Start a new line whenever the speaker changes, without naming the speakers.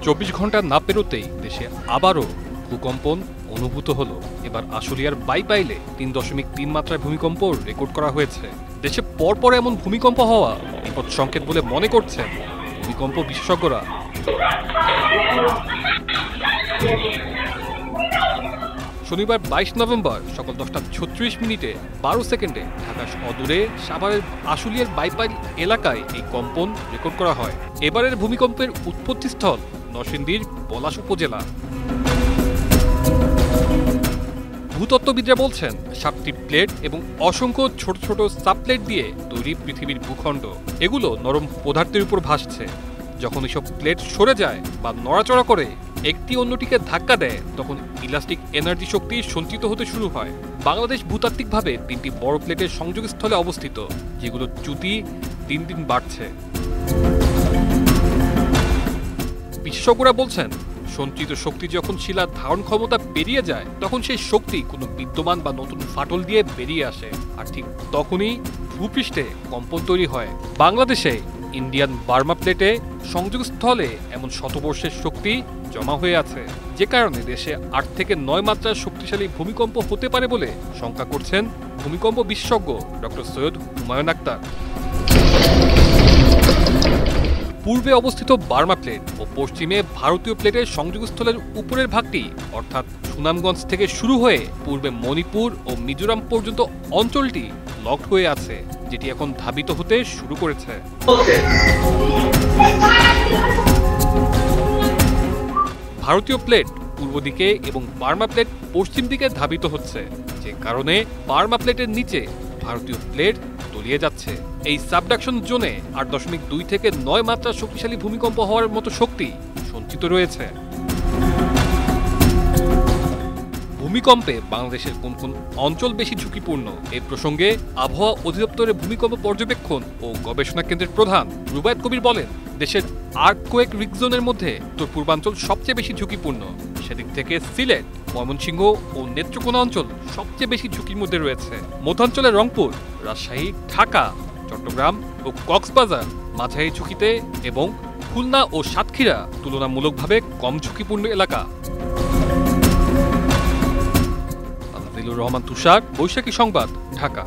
24 ঘন্টা না পেরোতেই দেশে আবারও ভূকম্পন অনুভূত হলো। এবার আশুলিয়ার বাইপাইলে 3.3 মাত্রার ভূমিকম্প রেকর্ড করা হয়েছে। দেশে পরপর এমন ভূমিকম্প হওয়া বিপদ সংকেত বলে মনে করছেন ভূমিকম্প বিশেষজ্ঞরা। শনিবার 22 নভেম্বর সকাল 10:36 12 সেকেন্ডে ঢাকা অদূরে সাভারের আশুলিয়ার বাইপাইল এলাকায় এই কম্পন রেকর্ড করা হয়। এবারের ভূমিকম্পের উৎপত্তিস্থল নরসিংদীর পলাশ উপজেলা। ভূতত্ত্ববিদরা বলছেন 7টি প্লেট এবং অসংখ্য ছোট ছোট সাবপ্লেট দিয়ে তৈরি পৃথিবীর ভূখণ্ড। এগুলো নরম পদার্থের উপর ভাসছে। যখন এসব প্লেট সরে যায় বা নড়াচড়া করে একটি অন্যটিকে ধাক্কা দেয়, তখন ইলাস্টিক এনার্জি শক্তি সঞ্চিত হতে শুরু হয়। বাংলাদেশ ভূতাত্ত্বিকভাবে 3টি বড় প্লেটের সংযোগস্থলে অবস্থিত, যেগুলো চ্যুতি দিন দিন বাড়ছে। বিশেষজ্ঞরা বলছেন সঞ্চিত শক্তি যখন শিলার ধারণ ক্ষমতা পেরিয়ে যায়, তখন সেই শক্তি কোনো বিদ্যমান বা নতুন ফাটল দিয়ে বেরিয়ে আসে, আর ঠিক তখনই ভূপৃষ্ঠে কম্পন তৈরি হয়। বাংলাদেশে ইন্ডিয়ান বার্মা প্লেটে সংযোগস্থলে এমন শতবর্ষের শক্তি জমা হয়ে আছে, যে কারণে দেশে 8 থেকে 9 মাত্রার শক্তিশালী ভূমিকম্প হতে পারে বলে শঙ্কা করছেন ভূমিকম্প বিশেষজ্ঞ ডক্টর সৈয়দ হুমায়ুন আক্তার। পূর্বে অবস্থিত বার্মা প্লেট ও পশ্চিমে ভারতীয় প্লেটের সংযোগস্থলের উপরের ভাগটি অর্থাৎ সুনামগঞ্জ থেকে শুরু হয়ে পূর্বে মণিপুর ও মিজোরাম পর্যন্ত অঞ্চলটি লকড হয়ে আছে, যেটি এখন ধাবিত হতে শুরু করেছে। ভারতীয় প্লেট পূর্ব দিকে এবং বার্মা প্লেট পশ্চিম দিকে ধাবিত হচ্ছে, যে কারণে বার্মা প্লেটের নিচে ভারতীয় প্লেট তলিয়ে যাচ্ছে। এই সাবডাকশন জোনে 8.2 থেকে 9 মাত্রার শক্তিশালী ভূমিকম্প হওয়ার মতো শক্তি সঞ্চিত রয়েছে। ভূমিকম্পে বাংলাদেশের কোন কোন অঞ্চল বেশি ঝুঁকিপূর্ণ, এই প্রসঙ্গে আবহাওয়া অধিদপ্তরের ভূমিকম্প পর্যবেক্ষণ ও গবেষণা কেন্দ্রের প্রধান রুবায়েত কবির বলেন, দেশের আর্থকোয়েক রিস্ক জোনের মধ্যে উত্তর পূর্বাঞ্চল সবচেয়ে বেশি ঝুঁকিপূর্ণ। সেদিক থেকে সিলেট, ময়মনসিংহ ও নেত্রকোনা অঞ্চল সবচেয়ে বেশি ঝুঁকির মধ্যে রয়েছে। মধ্যাঞ্চলে রংপুর, রাজশাহী, ঢাকা, চট্টগ্রাম ও কক্সবাজার মাঝারি ঝুঁকিতে এবং খুলনা ও সাতক্ষীরা তুলনামূলকভাবে কম ঝুঁকিপূর্ণ এলাকা। রহমান তুষার, বৈশাখী সংবাদ, ঢাকা।